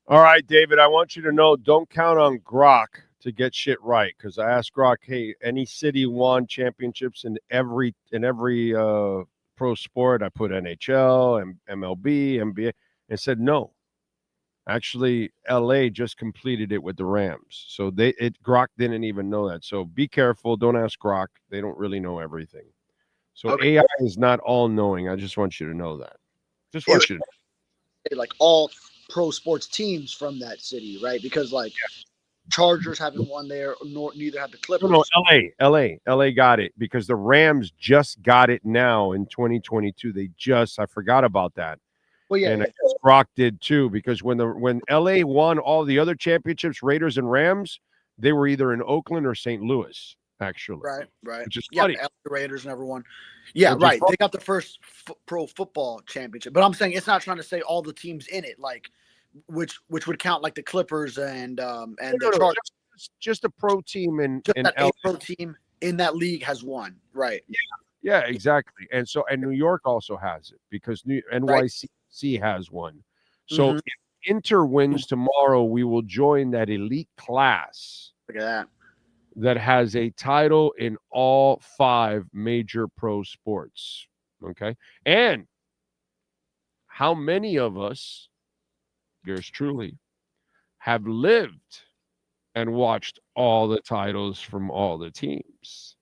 All right, David, I want you to know, don't count on Grok to get shit right, because I asked Grok, hey, any city won championships in every pro sport? I put NHL and MLB, NBA, and said no. Actually, LA just completed it with the Rams. So Grok didn't even know that. So be careful. Don't ask Grok. They don't really know everything. So Okay. AI is not all knowing. I just want you to know that. Just want you to Like all pro sports teams from that city, right? Because like Chargers haven't won there, nor neither have the No, no, Clippers. LA got it because the Rams just got it now in 2022. I forgot about that. Well, yeah, And I yeah, guess Brock did too, because when LA won all the other championships, Raiders and Rams, they were either in Oakland or St. Louis, actually, right, right. which is Yeah, funny. the LA Raiders never won. Yeah, Which is right. They got the first pro football championship, but I'm saying it's not trying to say all the teams in it, like which would count like the Clippers and the no, Chargers. just a pro team Just in that a LA. pro team in that league has won, right? Yeah, exactly. And New York also has it because Right. NYCFC has one. So Mm-hmm. if Inter wins tomorrow, we will join that elite class Look at that. that has a title in all 5 major pro sports. Okay. And how many of us, yours truly, have lived and watched all the titles from all the teams?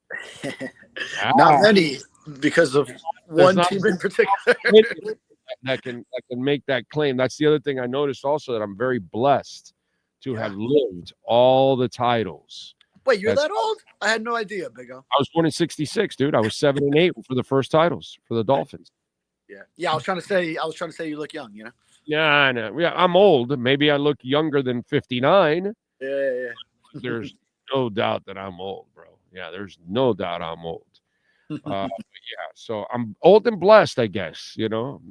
Not Ah, many because of there's one not team in particular. that can make that claim. That's the other thing I noticed also, that I'm very blessed to Yeah. have lived all the titles. Wait, you're That's that old? I had no idea, Big O. I was born in '66, dude. I was 7 and 8 for the first titles for the Dolphins. Yeah. Yeah, I was trying to say you look young, you know? Yeah, I know. Yeah, I'm old. Maybe I look younger than 59. Yeah, yeah, There's no doubt that I'm old, bro. Yeah, there's no doubt I'm old. yeah. Yeah, so I'm old and blessed, I guess.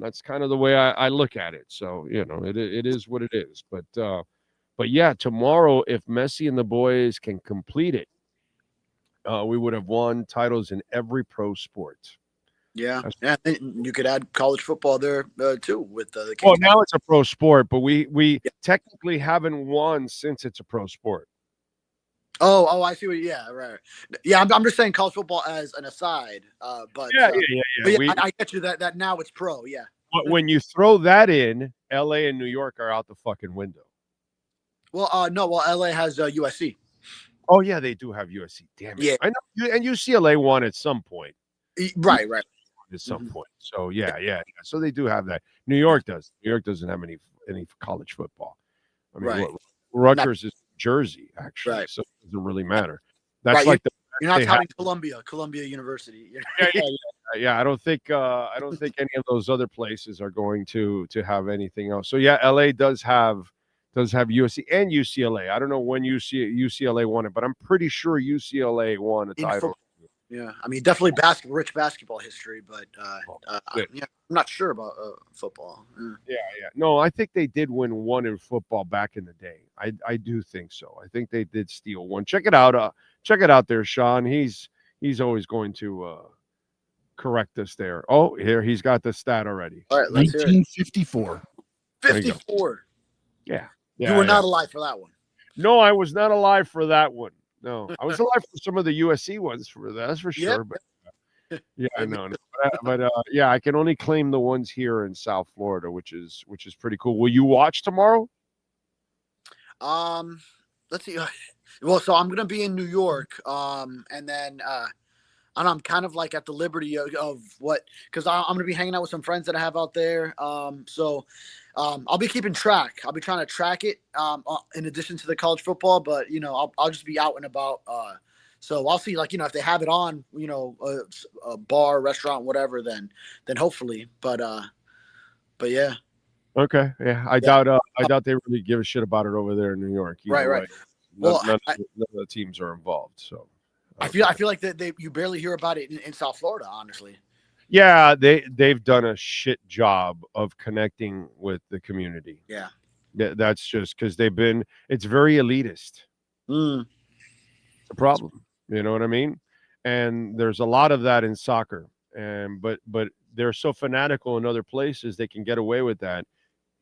That's kind of the way I look at it. So it is what it is. But yeah, tomorrow, if Messi and the boys can complete it, we would have won titles in every pro sport. Yeah. Yeah. You could add college football there too with the Well, Kings. now it's a pro sport, but we Yeah. technically haven't won since it's a pro sport. Oh, I see what. Yeah, right. Yeah, I'm just saying college football as an aside. But yeah, We I get you that now it's pro. Yeah. when you throw that in, LA and New York are out the fucking window. Well, no. Well, LA has USC. Oh yeah, they do have USC. Damn it, Yeah. I know. And UCLA won at some point. Right. Right. At some Mhm. point. So yeah. So they do have that. New York does. New York doesn't have any college football. I mean, Right. Rutgers is Jersey actually, Right. so it doesn't really matter. That's Right. like You're not they have. touting Columbia University. Yeah. I don't think any of those other places are going to have anything else. So yeah, LA does have USC and UCLA. I don't know when UCLA won it, but I'm pretty sure UCLA won a In title. football. Yeah, I mean, definitely rich basketball history, but yeah, I'm not sure about football. Yeah. No, I think they did win one in football back in the day. I do think so. I think they did steal one. Check it out. Check it out there, Sean. He's always going to correct us there. Oh, here he's got the stat already. All right, let's hear it. 1954. There you go. 54. Yeah. You were not alive for that one. No, I was not alive for that one. No, I was alive for some of the USC ones for that. That's for sure. But yeah, I know. But yeah, I can only claim the ones here in South Florida, which is pretty cool. Will you watch tomorrow? Let's see. Well, so I'm gonna be in New York, and then and I'm kind of like at the liberty of what, because I'm gonna be hanging out with some friends that I have out there. I'll be keeping track. I'll be trying to track it in addition to the college football, but I'll just be out and about. So I'll see, like, if they have it on, a bar, restaurant, whatever, then hopefully. But yeah. Okay. Yeah, I doubt they really give a shit about it over there in New York. Right. Way. Well, none of the teams are involved. So I feel like that you barely hear about it in South Florida, honestly. yeah, they've done a shit job of connecting with the community. Yeah. That's just because it's very elitist. Mm. It's a problem. You know what I mean? And there's a lot of that in soccer. But they're so fanatical in other places they can get away with that.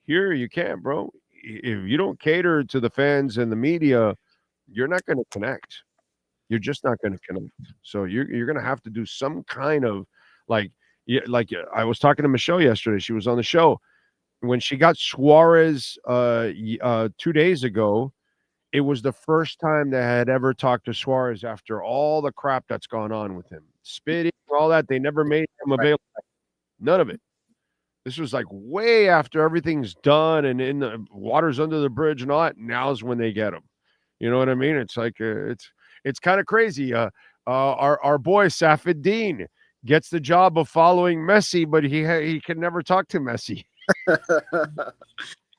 Here you can't, bro. if you don't cater to the fans and the media, you're not going to connect. You're just not going to connect. So you're going to have to do some kind of like, I was talking to Michelle yesterday. She was on the show when she got Suarez 2 days ago. It was the first time they had ever talked to Suarez after all the crap that's gone on with him, spitting, all that. They never made him available. None of it. This was like way after everything's done and in the water's under the bridge and all that. Now's when they get him. You know what I mean? It's like it's kind of crazy. Our boy Safid Dean gets the job of following Messi, but he can never talk to Messi.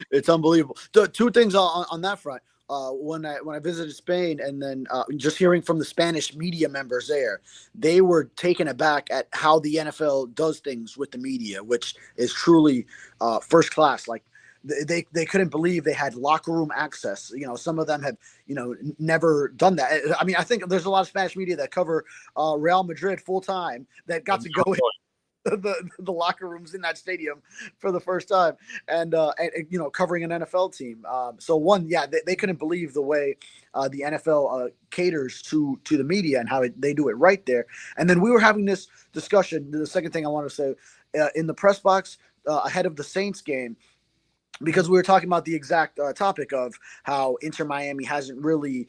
It's unbelievable. Two things on that front. When I visited Spain, and then just hearing from the Spanish media members there, they were taken aback at how the NFL does things with the media, which is truly first class. Like they couldn't believe they had locker room access. You know, some of them have never done that. I mean, I think there's a lot of Spanish media that cover Real Madrid full time that got to go in the locker rooms in that stadium for the first time, and covering an NFL team. So one, yeah, they couldn't believe the way the NFL caters to the media and how they do it right there. And then we were having this discussion. The second thing I want to say in the press box ahead of the Saints game, because we were talking about the exact topic of how Inter Miami hasn't really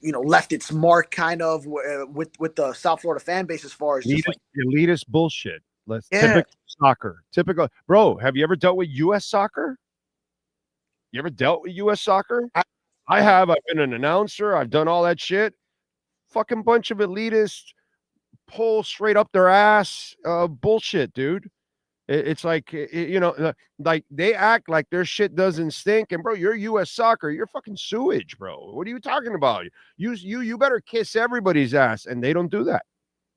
left its mark kind of with the South Florida fan base as far as just elitist bullshit. Typical soccer. Typical. Bro, have you ever dealt with U.S. soccer? You ever dealt with U.S. soccer? I have. I've been an announcer. I've done all that shit. Fucking bunch of elitist, pull straight up their ass bullshit, dude. It's like, like they act like their shit doesn't stink. And bro, you're U.S. soccer. You're fucking sewage, bro. What are you talking about? You better kiss everybody's ass. And they don't do that.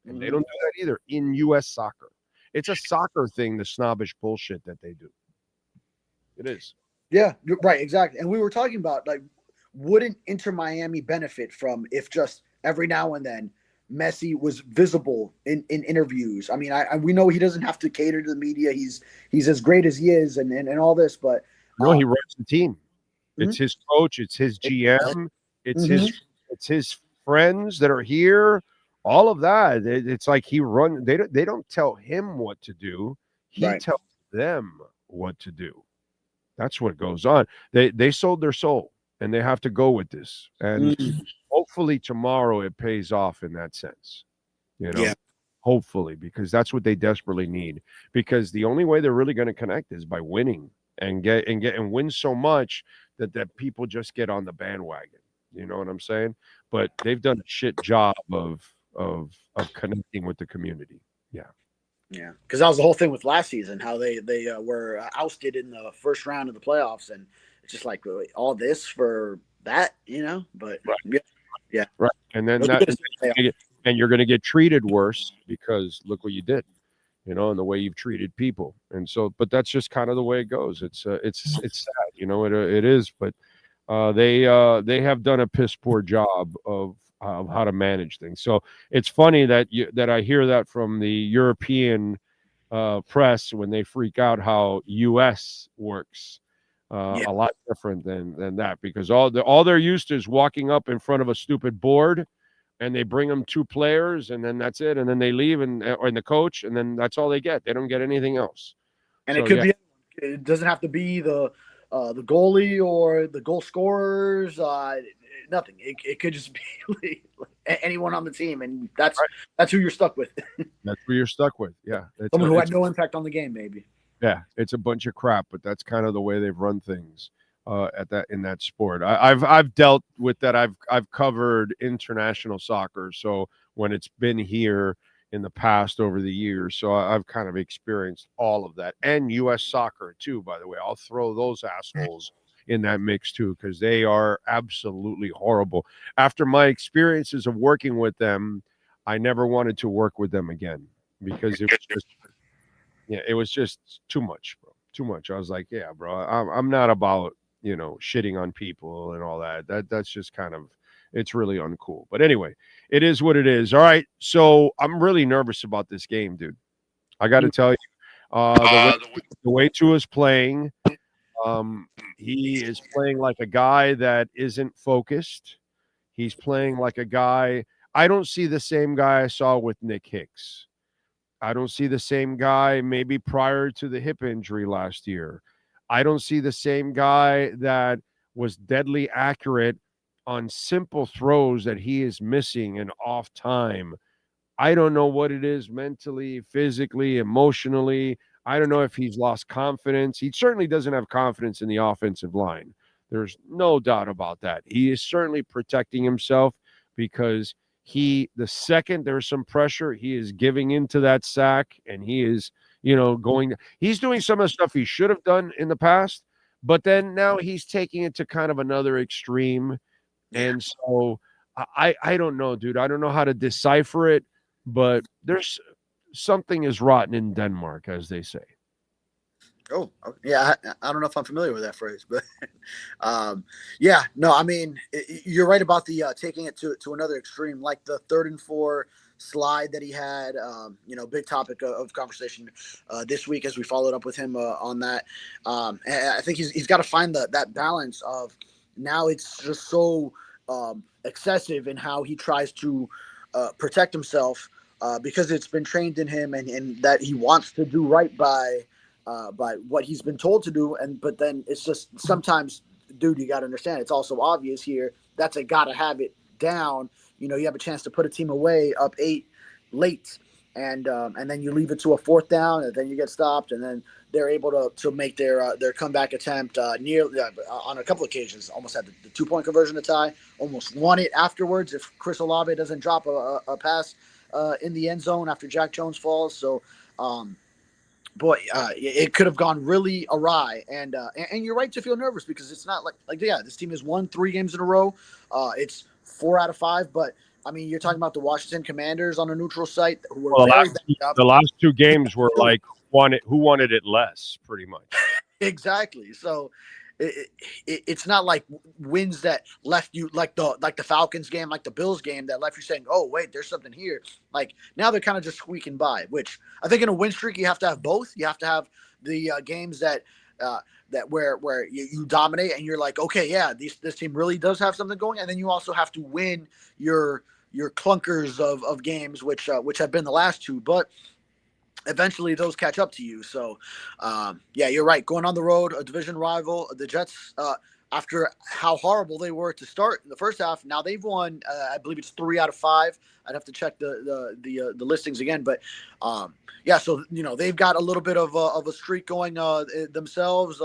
And they don't do that either in U.S. soccer. It's a soccer thing, the snobbish bullshit that they do. It is. Yeah, right. Exactly. And we were talking about, like, wouldn't Inter Miami benefit from if just every now and then Messi was visible in interviews? I mean, we know he doesn't have to cater to the media. He's as great as he is and all this, but no, he runs the team. It's his coach, it's his GM, it's his friends that are here, all of that. It's like he runs. They don't tell him what to do. He tells them what to do. That's what goes on. They sold their soul and they have to go with this. And hopefully tomorrow it pays off in that sense, hopefully, because that's what they desperately need, because the only way they're really going to connect is by winning and win so much that people just get on the bandwagon. You know what I'm saying? But they've done a shit job of connecting with the community. Yeah, because that was the whole thing with last season, how they were ousted in the first round of the playoffs, and it's just like all this for that, but yeah. Right. And then and you're going to get treated worse because look what you did, and the way you've treated people. And so, but that's just kind of the way it goes. It's sad, it is, but they have done a piss poor job of how to manage things. So it's funny that I hear that from the European press when they freak out how US works. A lot different than that, because all they're used to is walking up in front of a stupid board, and they bring them 2 players, and then that's it, and then they leave, and the coach, and then that's all they get. They don't get anything else. And it could be. It doesn't have to be the goalie or the goal scorers. Nothing. It could just be anyone on the team, and that's who you're stuck with. That's who you're stuck with. Yeah, someone who had no impact on the game, maybe. Yeah, it's a bunch of crap, but that's kind of the way they've run things in that sport. I've dealt with that. I've covered international soccer, so when it's been here in the past over the years, so I've kind of experienced all of that, and U.S. soccer too. By the way, I'll throw those assholes in that mix too, because they are absolutely horrible. After my experiences of working with them, I never wanted to work with them again, because it was just too much, bro. Too much. I was like, yeah, bro, I'm not about, shitting on people and all that. That's just kind of, it's really uncool. But anyway, it is what it is. All right. So I'm really nervous about this game, dude. I got to tell you, the way Tua's playing, He is playing like a guy that isn't focused. He's playing like a guy. I don't see the same guy I saw with Nick Hicks. I don't see the same guy maybe prior to the hip injury last year. I don't see the same guy that was deadly accurate on simple throws that he is missing and off time. I don't know what it is mentally, physically, emotionally. I don't know if he's lost confidence. He certainly doesn't have confidence in the offensive line. There's no doubt about that. He is certainly protecting himself because the second there's some pressure, he is giving into that sack and he is, he's doing some of the stuff he should have done in the past, but then now he's taking it to kind of another extreme. And so I don't know, dude. I don't know how to decipher it, but there's something is rotten in Denmark, as they say. Oh, yeah. I don't know if I'm familiar with that phrase, but yeah, no, I mean, you're right about the taking it to another extreme, like the 3rd and 4 slide that he had, big topic of conversation this week as we followed up with him on that. And I think he's got to find that balance of now it's just so excessive in how he tries to protect himself because it's been trained in him and that he wants to do right by what he's been told to do. But then it's just sometimes, dude, you got to understand, it's also obvious here. That's a got to have it down. You have a chance to put a team away up 8 late. And then you leave it to a 4th down and then you get stopped. And then they're able to make their comeback attempt nearly on a couple of occasions, almost had the 2-point conversion to tie, almost won it afterwards. If Chris Olave doesn't drop a pass in the end zone after Jack Jones falls. So, boy, it could have gone really awry, and you're right to feel nervous because it's not like this team has won 3 games in a row. It's 4 out of 5, but I mean, you're talking about the Washington Commanders on a neutral site who were the last 2 games were like who wanted it less, pretty much. Exactly. So it's not like wins that left you like the Falcons game, like the Bills game that left you saying, oh, wait, there's something here. Like now they're kind of just squeaking by, which I think in a win streak, you have to have both. You have to have the games that where you dominate and you're like, okay, yeah, this team really does have something going. And then you also have to win your clunkers of games, which have been the last 2, but eventually those catch up to you. So, yeah, you're right. Going on the road, a division rival, the Jets, after how horrible they were to start in the first half, now they've won, I believe it's 3 out of 5. I'd have to check the listings again, but yeah, so they've got a little bit of a streak going themselves,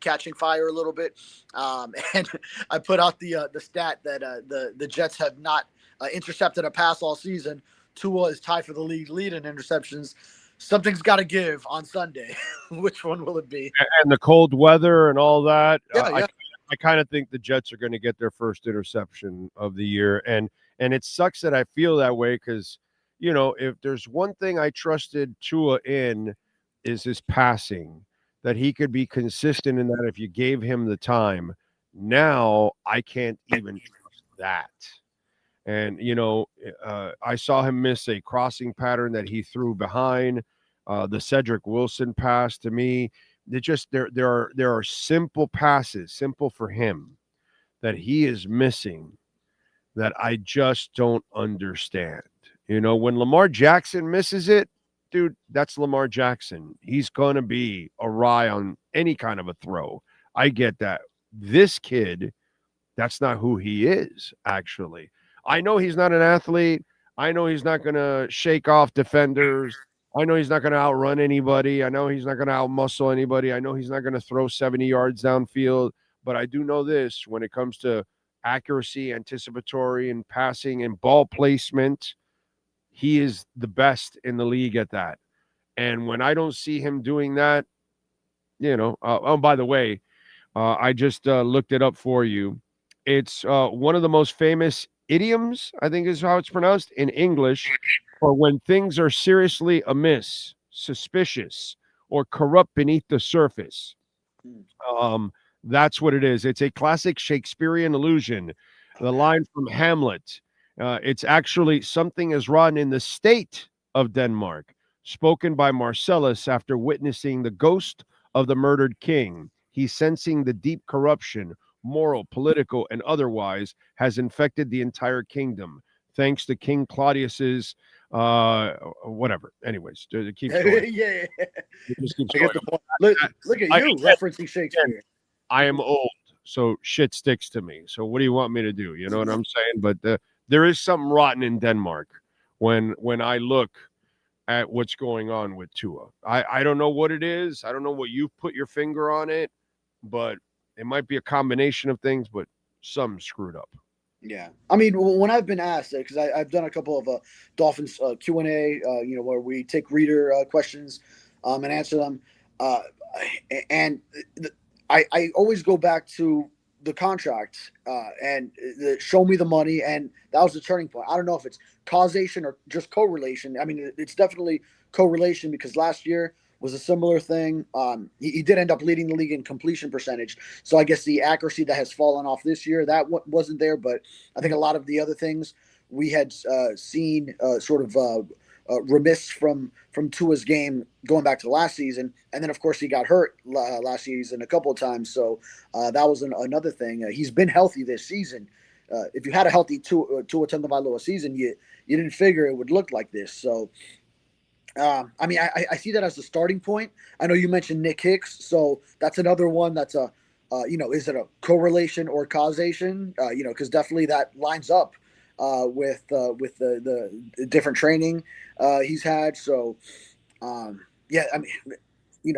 catching fire a little bit, and I put out the stat that the Jets have not intercepted a pass all season. Tua is tied for the league lead in interceptions. Something's got to give on Sunday. Which one will it be? And the cold weather and all that. Yeah. I kind of think the Jets are going to get their first interception of the year. And it sucks that I feel that way because, if there's one thing I trusted Tua in is his passing, that he could be consistent in that if you gave him the time. Now I can't even trust that. And, I saw him miss a crossing pattern that he threw behind the Cedric Wilson pass to me. There are simple passes, simple for him, that he is missing that I just don't understand. When Lamar Jackson misses it, dude, that's Lamar Jackson. He's going to be awry on any kind of a throw. I get that. This kid, that's not who he is, actually. I know he's not an athlete. I know he's not going to shake off defenders. I know he's not going to outrun anybody. I know he's not going to outmuscle anybody. I know he's not going to throw 70 yards downfield. But I do know this when it comes to accuracy, anticipatory, and passing and ball placement, he is the best in the league at that. And when I don't see him doing that, by the way, I just looked it up for you. It's one of the most famous idioms, I think is how it's pronounced in English, for when things are seriously amiss, suspicious, or corrupt beneath the surface. That's what it is. It's a classic Shakespearean allusion. The line from Hamlet. It's actually something is rotten in the state of Denmark, spoken by Marcellus after witnessing the ghost of the murdered king. He's sensing the deep corruption, moral, political, and otherwise, has infected the entire kingdom. Thanks to King Claudius's whatever. Anyways, it keeps going. Yeah. It just keeps I going. get the point. Look at you referencing Shakespeare. I am old, so shit sticks to me. So what do you want me to do? You know what I'm saying? But there is something rotten in Denmark when I look at what's going on with Tua. I don't know what it is. I don't know what you've put your finger on it, but it might be a combination of things, but some screwed up. Yeah, I mean, when I've been asked, because I've done a couple of Dolphins Q&A, where we take reader questions and answer them, and I always go back to the contract and show me the money, and that was the turning point. I don't know if it's causation or just correlation. I mean, it's definitely correlation because last year was a similar thing. He did end up leading the league in completion percentage. So I guess the accuracy that has fallen off this year, that wasn't there. But I think a lot of the other things we had seen sort of remiss from Tua's game going back to last season. And then, of course, he got hurt last season a couple of times. So that was another thing. He's been healthy this season. If you had a healthy Tua Tagovailoa season, you didn't figure it would look like this. So, I mean, I see that as the starting point. I know you mentioned Nick Hicks, so that's another one that's is it a correlation or causation? Because definitely that lines up with the different training he's had. So, yeah, I mean,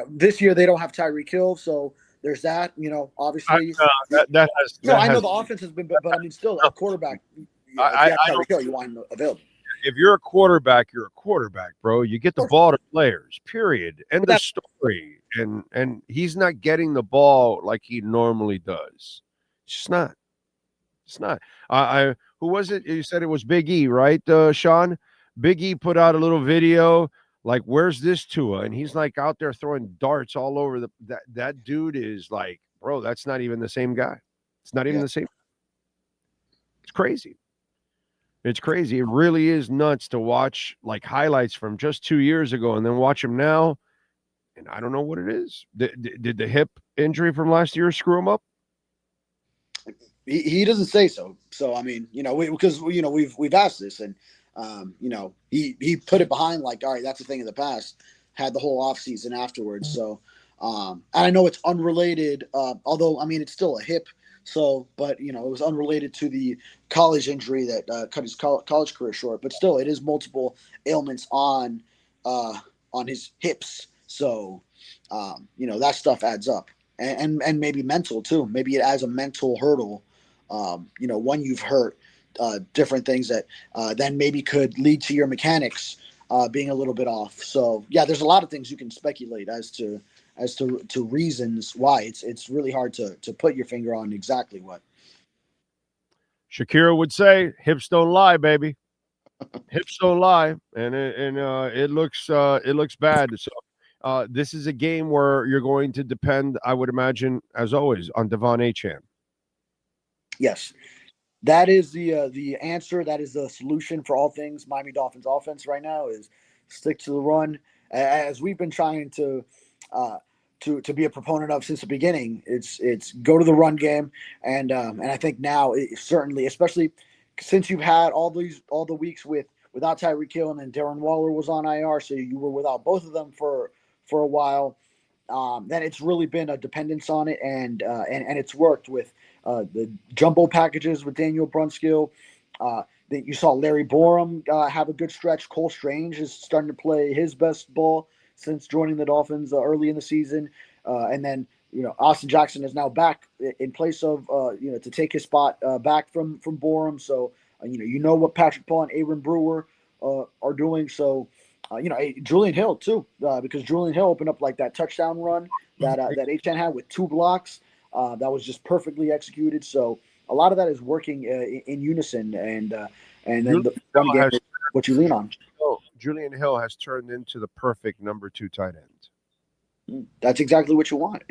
this year they don't have Tyreek Hill, so there's that. Obviously, I know the offense has been, but I mean, still a quarterback. If you have Tyreek Hill, you want him available. If you're a quarterback, you're a quarterback, bro. You get the ball to players, period. End of story. And he's not getting the ball like he normally does. It's just not. It's not. Who was it? You said it was Big E, right, Sean? Big E put out a little video like, where's this Tua? And he's like out there throwing darts all over that dude is like, bro, that's not even the same guy. It's not even the same. It's crazy. It's crazy. It really is nuts to watch like highlights from just 2 years ago and then watch him now. And I don't know what it is. Did the hip injury from last year screw him up? He doesn't say so. So I mean, because we've asked this, and he put it behind like, all right, that's a thing of the past. Had the whole offseason afterwards. So and I know it's unrelated, although I mean it's still a hip. So, but it was unrelated to the college injury that cut his college career short. But still, it is multiple ailments on his hips. So, that stuff adds up, and maybe mental too. Maybe it adds a mental hurdle. When you've hurt different things that then maybe could lead to your mechanics being a little bit off. So, yeah, there's a lot of things you can speculate as to reasons why. It's really hard to put your finger on exactly what. Shakira would say, hips don't lie, baby. Hips don't lie. And it looks bad. So this is a game where you're going to depend, I would imagine, as always, on Devon Achane. Yes. That is the answer. That is the solution for all things Miami Dolphins offense right now is stick to the run. As we've been trying to be a proponent of since the beginning, it's go to the run game, and I think now certainly, especially since you've had all the weeks without Tyreek Hill, and then Darren Waller was on IR, so you were without both of them for a while. Then it's really been a dependence on it, and it's worked with the jumbo packages with Daniel Brunskill. That you saw Larry Borum have a good stretch. Cole Strange is starting to play his best ball since joining the Dolphins early in the season. And then, Austin Jackson is now back in place of, to take his spot back from Borum. So, what Patrick Paul and Aaron Brewer are doing. So, Julian Hill too, because Julian Hill opened up like that touchdown run that Achane had with 2 blocks. That was just perfectly executed. So a lot of that is working in unison, and then the run game is what you lean on. Julian Hill has turned into the perfect number 2 tight end. That's exactly what you want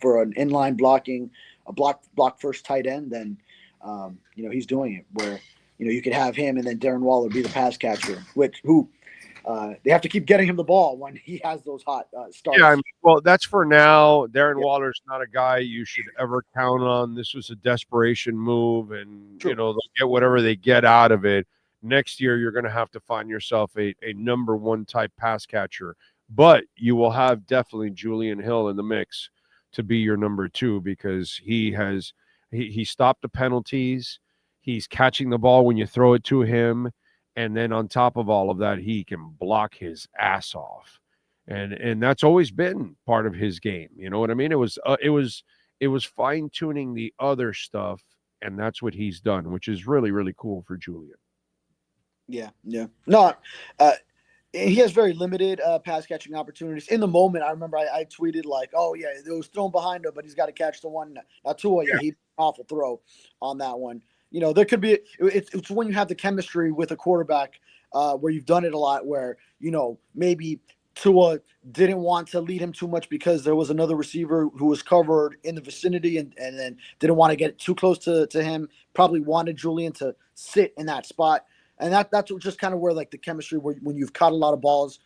for an inline blocking, a block first tight end. Then he's doing it where you could have him and then Darren Waller be the pass catcher, who they have to keep getting him the ball when he has those hot starts. Yeah, I mean, well, that's for now. Darren Waller's not a guy you should ever count on. This was a desperation move, and True. they'll get whatever they get out of it. Next year, you're going to have to find yourself a number one type pass catcher, but you will have definitely Julian Hill in the mix to be your number two because he stopped the penalties. He's catching the ball when you throw it to him, and then on top of all of that, he can block his ass off. And that's always been part of his game. You know what I mean? It was fine tuning the other stuff, and that's what he's done, which is really really cool for Julian. Yeah. No, he has very limited pass catching opportunities. In the moment, I remember I tweeted like, "Oh yeah, it was thrown behind him, but he's got to catch the one." Tua, yeah, he awful throw on that one. You know, there could be it's when you have the chemistry with a quarterback where you've done it a lot, where maybe Tua didn't want to lead him too much because there was another receiver who was covered in the vicinity and then didn't want to get too close to him. Probably wanted Julian to sit in that spot. And that's just kind of where like the chemistry when you've caught a lot of balls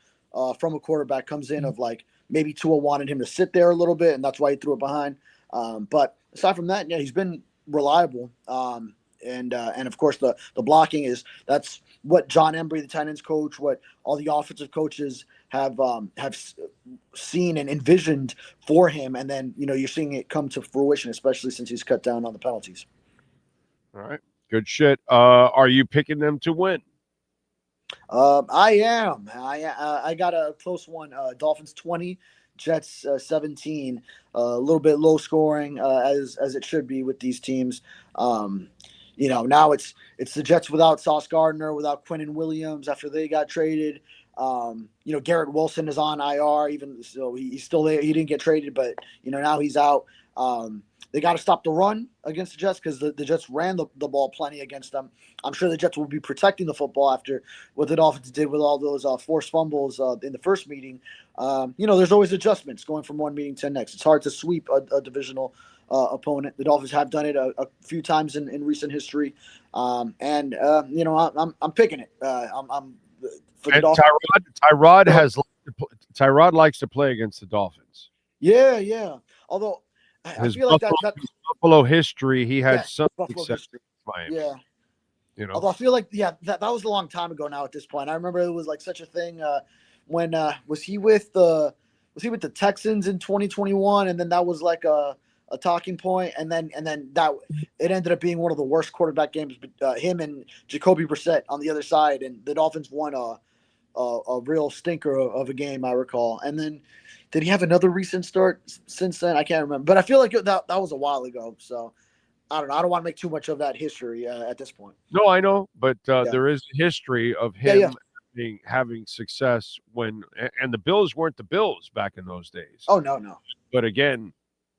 from a quarterback comes in of like maybe Tua wanted him to sit there a little bit and that's why he threw it behind. But aside from that, yeah, he's been reliable. And of course the blocking that's what John Embry, the tight ends coach, what all the offensive coaches have seen and envisioned for him. And then, you're seeing it come to fruition, especially since he's cut down on the penalties. All right. Good shit. Are you picking them to win? I am. I got a close one. Dolphins 20, Jets 17. A little bit low scoring as it should be with these teams. Now it's the Jets without Sauce Gardner, without Quinnen Williams after they got traded. Garrett Wilson is on IR, even so he's still there. He didn't get traded, but now he's out. They got to stop the run against the Jets because the Jets ran the ball plenty against them. I'm sure the Jets will be protecting the football after what the Dolphins did with all those forced fumbles in the first meeting. There's always adjustments going from one meeting to the next. It's hard to sweep a divisional opponent. The Dolphins have done it a few times in recent history, I'm picking it. I'm for the Dolphins. Tyrod likes to play against the Dolphins. Yeah. Although I feel like that Buffalo history, he had some success. Yeah. Although I feel like that was a long time ago now at this point. I remember it was like such a thing when was he with the Texans in 2021, and then that was like a talking point, and then that it ended up being one of the worst quarterback games. Him and Jacoby Brissett on the other side, and the Dolphins won a real stinker of a game, I recall. And then did he have another recent start since then? I can't remember, but I feel like that was a while ago. So I don't know. I don't want to make too much of that history at this point. No, I know, but there is a history of him having success and the Bills weren't the Bills back in those days. Oh, no. But again,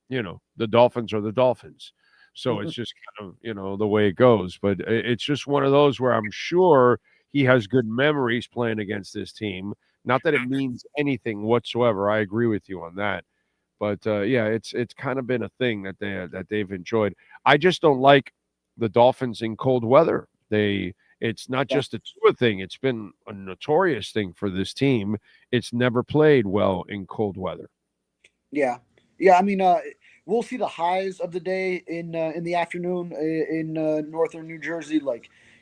the Dolphins are the Dolphins. So it's just kind of, the way it goes. But it's just one of those where I'm sure he has good memories playing against this team. Not that it means anything whatsoever. I agree with you on that. But it's kind of been a thing that they've enjoyed. I just don't like the Dolphins in cold weather. It's not just a Tua thing. It's been a notorious thing for this team. It's never played well in cold weather. Yeah. I mean, we'll see the highs of the day in the afternoon in northern New Jersey,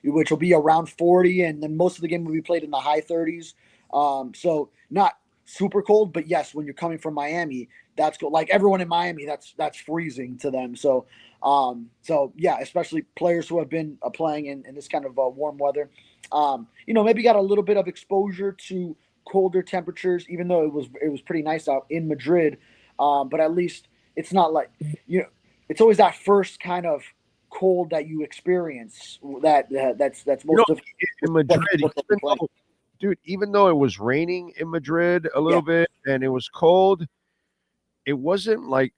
which will be around 40, and then most of the game will be played in the high 30s. So not super cold, but yes, when you're coming from Miami, that's cold. Like everyone in Miami, that's freezing to them. So especially players who have been playing in this kind of warm weather, maybe got a little bit of exposure to colder temperatures, even though it was pretty nice out in Madrid. But at least it's not like, it's always that first kind of cold that you experience that's most of in Madrid. Even though it was raining in Madrid a little bit and it was cold, it wasn't like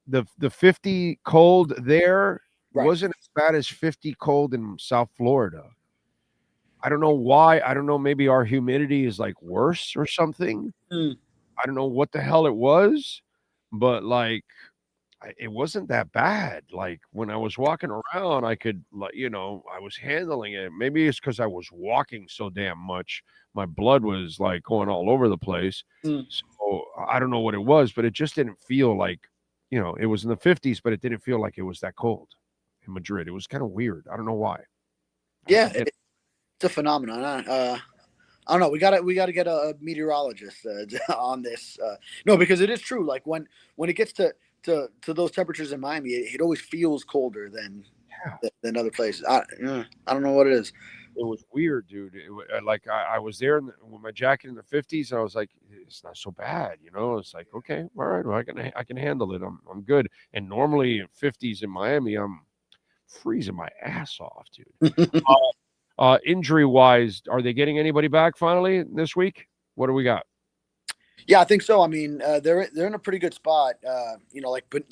the 50 cold there wasn't as bad as 50 cold in South Florida. I don't know why. I don't know. Maybe our humidity is like worse or something. I don't know what the hell it was, but it wasn't that bad. Like when I was walking around, I could, I was handling it. Maybe it's because I was walking so damn much. My blood was like going all over the place. Mm. So I don't know what it was, but it just didn't feel like, it was in the 50s, but it didn't feel like it was that cold in Madrid. It was kind of weird. I don't know why. Yeah, Again, it's a phenomenon. I don't know. We gotta get a meteorologist on this. No, because it is true. Like when it gets to those temperatures in Miami, it always feels colder yeah. than other places. I don't know what it is. It was weird, dude. Like I was there with my jacket in the 50s, and I was like, it's not so bad, It's like, okay, all right, well, I can handle it. I'm good. And normally in 50s in Miami, I'm freezing my ass off, dude. Injury wise, are they getting anybody back finally this week? What do we got? Yeah, I think so. I mean, they're in a pretty good spot. But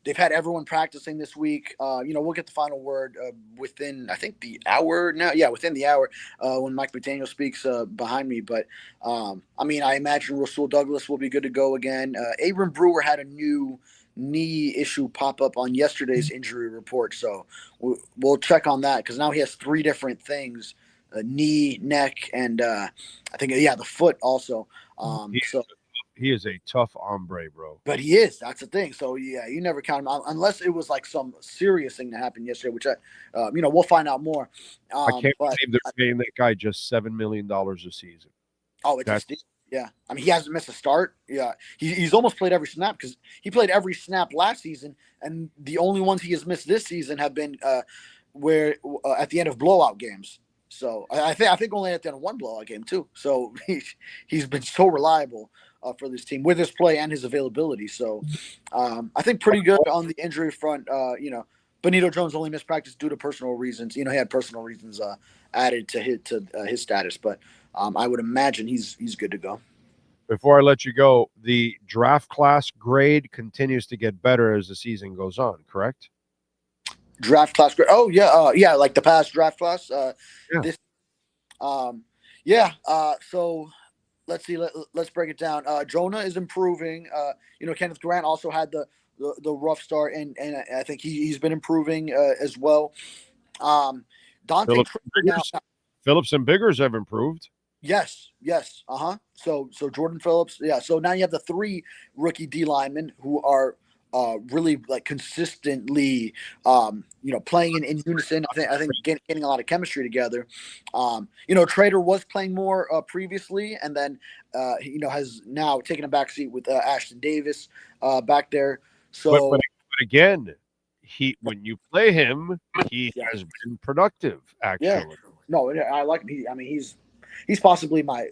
they've had everyone practicing this week. We'll get the final word within, I think, the hour now. Yeah, within the hour when Mike McDaniel speaks behind me. But I mean, I imagine Rasul Douglas will be good to go again. Abram Brewer had a new knee issue pop up on yesterday's injury report, so we'll check on that because now he has three different things: knee, neck, and I think the foot also. So He is a tough hombre, bro. but he is. That's the thing. So yeah, you never count him out unless it was like some serious thing that happened yesterday, which we'll find out more. I can't But believe they're paying that guy just $7 million a season. it's a That's steal. Yeah, I mean he hasn't missed a start. Yeah, he's almost played every snap because he played every snap last season, and the only ones he has missed this season have been where at the end of blowout games. So I think only at the end of one blowout game too. So he's been so reliable for this team with his play and his availability. So I think pretty good on the injury front. Benito Jones only missed practice due to personal reasons. He had personal reasons added to his status, but I would imagine he's good to go. Before I let you go, the draft class grade continues to get better as the season goes on, correct? Draft class grade. Oh yeah, like the past draft class. Yeah. This so let's see. Let's break it down. Jonah is improving. Kenneth Grant also had the rough start, and I think he's been improving as well. Dante Phillips and Biggers have improved. Yes. So Jordan Phillips. Yeah. So now you have the three rookie D linemen who are really like consistently, playing in unison. I think getting a lot of chemistry together. Trader was playing more previously, and then has now taken a back seat with Ashton Davis back there. So, but again, when you play him, he has been productive. Actually, yeah. No, I like him. He's possibly my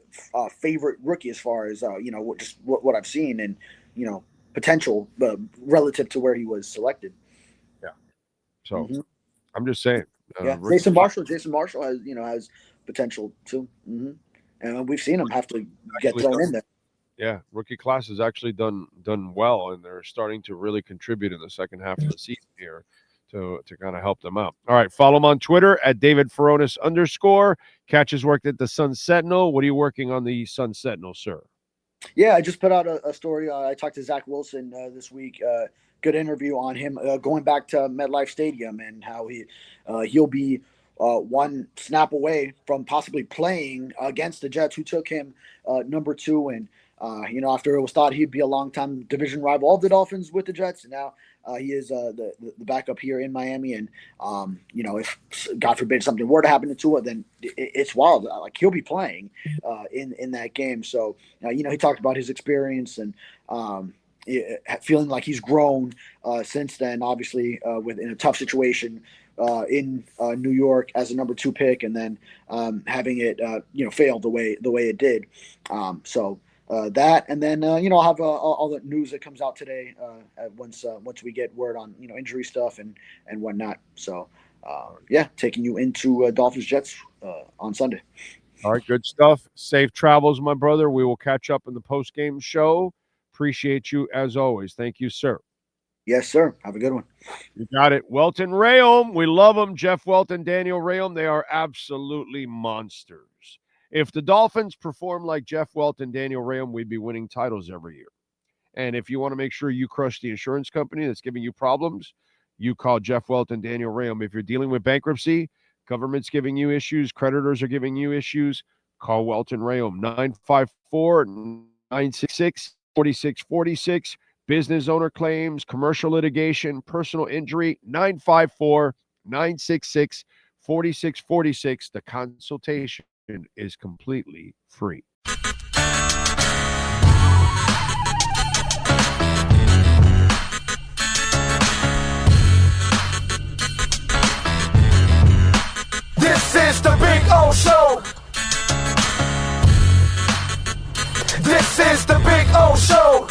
favorite rookie as far as what I've seen and potential relative to where he was selected. Yeah. So I'm just saying. Jason Marshall has potential too, and we've seen him have to get thrown in there. Yeah, rookie class has actually done well, and they're starting to really contribute in the second half of the season here to kind of help them out. All right, follow him on Twitter at David Furones _. Catch his work at the Sun Sentinel. What are you working on the Sun Sentinel, sir? Yeah, I just put out a story. I talked to Zach Wilson this week. Good interview on him going back to MetLife Stadium and how he'll be one snap away from possibly playing against the Jets, who took him number 2. And after it was thought he'd be a longtime division rival of the Dolphins with the Jets, and now he is the backup here in Miami. And if God forbid something were to happen to Tua, then it's wild. Like he'll be playing in that game. So he talked about his experience and feeling like he's grown since then. Obviously, in a tough situation in New York as a number 2 pick, and then having it fail the way it did. That, and then I'll have all the news that comes out today once we get word on injury stuff and whatnot. So taking you into Dolphins Jets on Sunday. All right, good stuff. Safe travels, my brother. We will catch up in the post game show. Appreciate you as always. Thank you, sir. Yes, sir. Have a good one. You got it. Welt Rheaume. We love them. Jeff Welt and Daniel Rheaume. They are absolutely monsters. If the Dolphins perform like Jeff Welt and Daniel Rheaume, we'd be winning titles every year. And if you want to make sure you crush the insurance company that's giving you problems, you call Jeff Welt and Daniel Rheaume. If you're dealing with bankruptcy, government's giving you issues, creditors are giving you issues, call Welt and Rheaume, 954-966-4646. Business owner claims, commercial litigation, personal injury, 954-966-4646. The consultation is completely free. This is the Big O Show. This is the Big O Show.